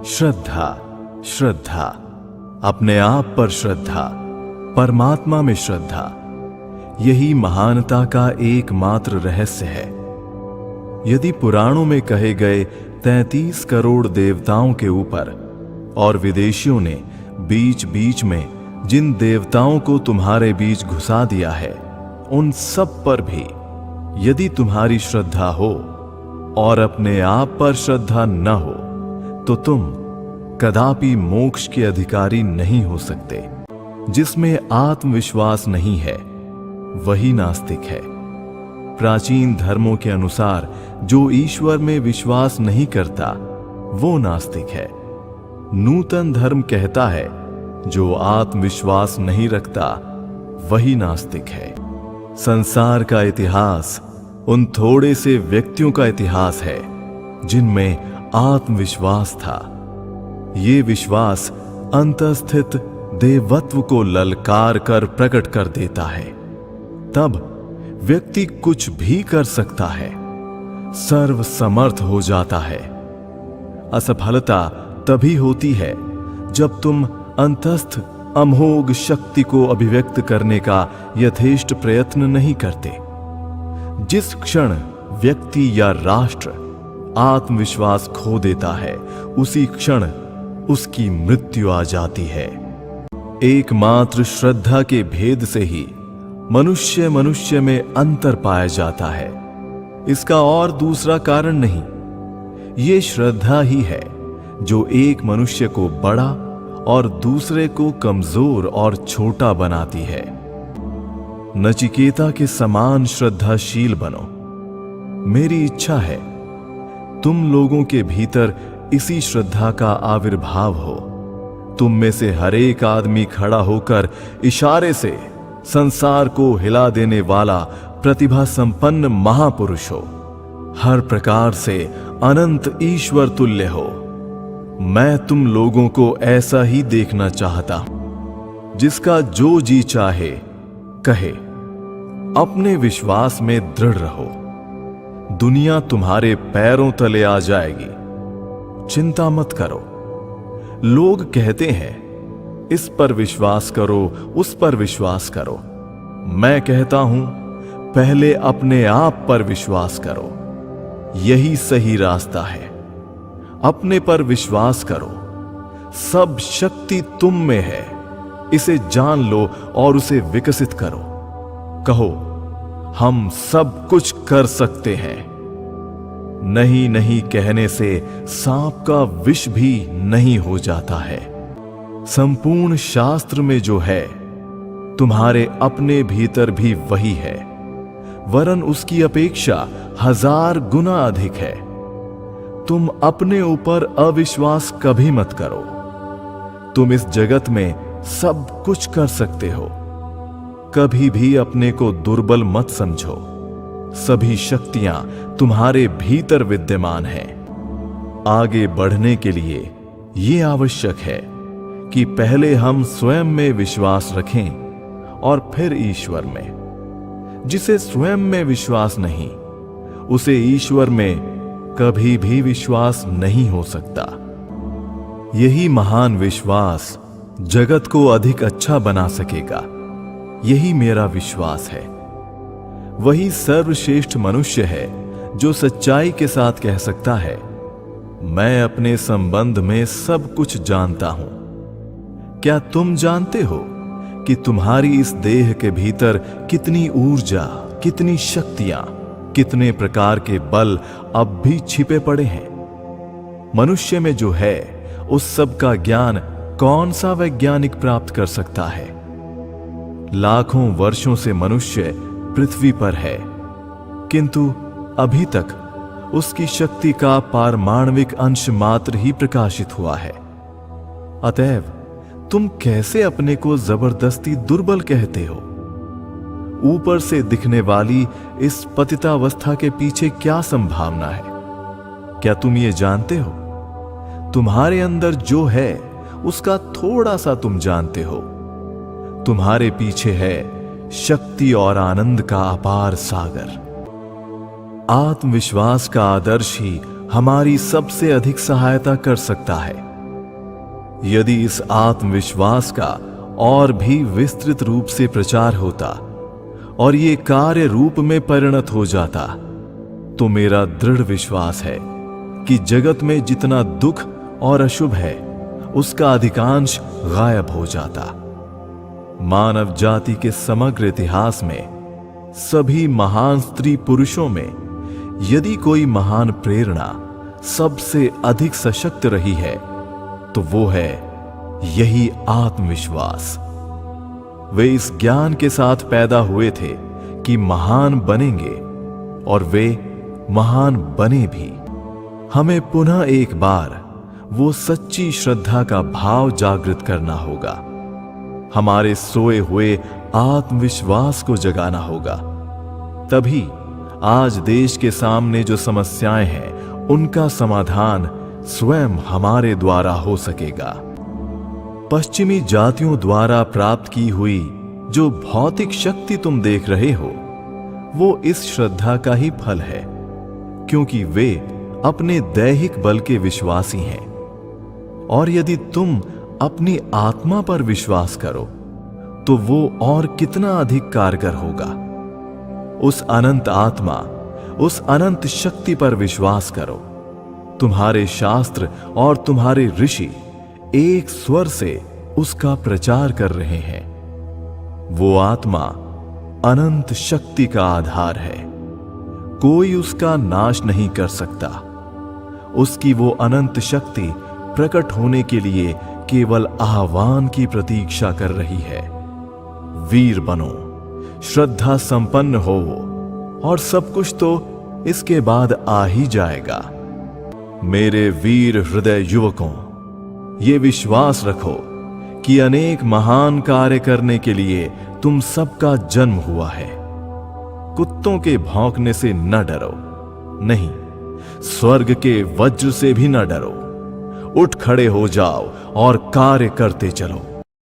श्रद्धा, श्रद्धा, अपने आप पर श्रद्धा, परमात्मा में श्रद्धा, यही महानता का एकमात्र रहस्य है। यदि पुराणों में कहे गए 33 करोड़ देवताओं के ऊपर और विदेशियों ने बीच बीच में जिन देवताओं को तुम्हारे बीच घुसा दिया है, उन सब पर भी यदि तुम्हारी श्रद्धा हो और अपने आप पर श्रद्धा न हो, तो तुम कदापि मोक्ष के अधिकारी नहीं हो सकते। जिसमें आत्मविश्वास नहीं है वही नास्तिक है। प्राचीन धर्मों के अनुसार जो ईश्वर में विश्वास नहीं करता वो नास्तिक है। नूतन धर्म कहता है जो आत्मविश्वास नहीं रखता वही नास्तिक है। संसार का इतिहास उन थोड़े से व्यक्तियों का इतिहास है जिनमें आत्मविश्वास था। ये विश्वास अंतःस्थित देवत्व को ललकार कर प्रकट कर देता है। तब व्यक्ति कुछ भी कर सकता है, सर्वसमर्थ हो जाता है। असफलता तभी होती है जब तुम अंतस्थ अमोघ शक्ति को अभिव्यक्त करने का यथेष्ट प्रयत्न नहीं करते। जिस क्षण व्यक्ति या राष्ट्र आत्मविश्वास खो देता है, उसी क्षण उसकी मृत्यु आ जाती है। एकमात्र श्रद्धा के भेद से ही मनुष्य मनुष्य में अंतर पाया जाता है। इसका और दूसरा कारण नहीं। ये श्रद्धा ही है जो एक मनुष्य को बड़ा और दूसरे को कमजोर और छोटा बनाती है। नचिकेता के समान श्रद्धाशील बनो। मेरी इच्छा है तुम लोगों के भीतर इसी श्रद्धा का आविर्भाव हो। तुम में से हर एक आदमी खड़ा होकर इशारे से संसार को हिला देने वाला प्रतिभा संपन्न महापुरुष हो, हर प्रकार से अनंत ईश्वर तुल्य हो। मैं तुम लोगों को ऐसा ही देखना चाहता हूं, जिसका जो जी चाहे कहे। अपने विश्वास में दृढ़ रहो। दुनिया तुम्हारे पैरों तले आ जाएगी, चिंता मत करो। लोग कहते हैं इस पर विश्वास करो, उस पर विश्वास करो। मैं कहता हूं पहले अपने आप पर विश्वास करो, यही सही रास्ता है। अपने पर विश्वास करो। सब शक्ति तुम में है, इसे जान लो और उसे विकसित करो। कहो हम सब कुछ कर सकते हैं। नहीं नहीं कहने से सांप का विष भी नहीं हो जाता है। संपूर्ण शास्त्र में जो है तुम्हारे अपने भीतर भी वही है, वरन उसकी अपेक्षा 1000 गुना अधिक है। तुम अपने ऊपर अविश्वास कभी मत करो। तुम इस जगत में सब कुछ कर सकते हो। कभी भी अपने को दुर्बल मत समझो। सभी शक्तियां तुम्हारे भीतर विद्यमान हैं। आगे बढ़ने के लिए यह आवश्यक है कि पहले हम स्वयं में विश्वास रखें और फिर ईश्वर में। जिसे स्वयं में विश्वास नहीं, उसे ईश्वर में कभी भी विश्वास नहीं हो सकता। यही महान विश्वास जगत को अधिक अच्छा बना सकेगा। यही मेरा विश्वास है। वही सर्वश्रेष्ठ मनुष्य है जो सच्चाई के साथ कह सकता है, मैं अपने संबंध में सब कुछ जानता हूं। क्या तुम जानते हो कि तुम्हारी इस देह के भीतर कितनी ऊर्जा, कितनी शक्तियां, कितने प्रकार के बल अब भी छिपे पड़े हैं? मनुष्य में जो है उस सब का ज्ञान कौन सा वैज्ञानिक प्राप्त कर सकता है? लाखों वर्षों से मनुष्य पृथ्वी पर है, किंतु अभी तक उसकी शक्ति का पारमाणविक अंश मात्र ही प्रकाशित हुआ है। अतएव तुम कैसे अपने को जबरदस्ती दुर्बल कहते हो? ऊपर से दिखने वाली इस पतितावस्था के पीछे क्या संभावना है? क्या तुम ये जानते हो? तुम्हारे अंदर जो है उसका थोड़ा सा तुम जानते हो। तुम्हारे पीछे है शक्ति और आनंद का अपार सागर। आत्मविश्वास का आदर्श ही हमारी सबसे अधिक सहायता कर सकता है। यदि इस आत्मविश्वास का और भी विस्तृत रूप से प्रचार होता और ये कार्य रूप में परिणत हो जाता, तो मेरा दृढ़ विश्वास है कि जगत में जितना दुख और अशुभ है उसका अधिकांश गायब हो जाता। मानव जाति के समग्र इतिहास में सभी महान स्त्री पुरुषों में यदि कोई महान प्रेरणा सबसे अधिक सशक्त रही है तो वो है यही आत्मविश्वास। वे इस ज्ञान के साथ पैदा हुए थे कि महान बनेंगे और वे महान बने भी। हमें पुनः एक बार वो सच्ची श्रद्धा का भाव जागृत करना होगा, हमारे सोए हुए आत्मविश्वास को जगाना होगा। तभी आज देश के सामने जो समस्याएं हैं उनका समाधान स्वयं हमारे द्वारा हो सकेगा। पश्चिमी जातियों द्वारा प्राप्त की हुई जो भौतिक शक्ति तुम देख रहे हो वो इस श्रद्धा का ही फल है, क्योंकि वे अपने दैहिक बल के विश्वासी हैं। और यदि तुम अपनी आत्मा पर विश्वास करो तो वो और कितना अधिक कारगर होगा। उस अनंत आत्मा, उस अनंत शक्ति पर विश्वास करो। तुम्हारे शास्त्र और तुम्हारे ऋषि एक स्वर से उसका प्रचार कर रहे हैं। वो आत्मा अनंत शक्ति का आधार है, कोई उसका नाश नहीं कर सकता। उसकी वो अनंत शक्ति प्रकट होने के लिए केवल आह्वान की प्रतीक्षा कर रही है। वीर बनो, श्रद्धा संपन्न हो, और सब कुछ तो इसके बाद आ ही जाएगा। मेरे वीर हृदय युवकों, ये विश्वास रखो कि अनेक महान कार्य करने के लिए तुम सबका जन्म हुआ है। कुत्तों के भौंकने से न डरो, नहीं, स्वर्ग के वज्र से भी न डरो। उठ खड़े हो जाओ और कार्य करते चलो।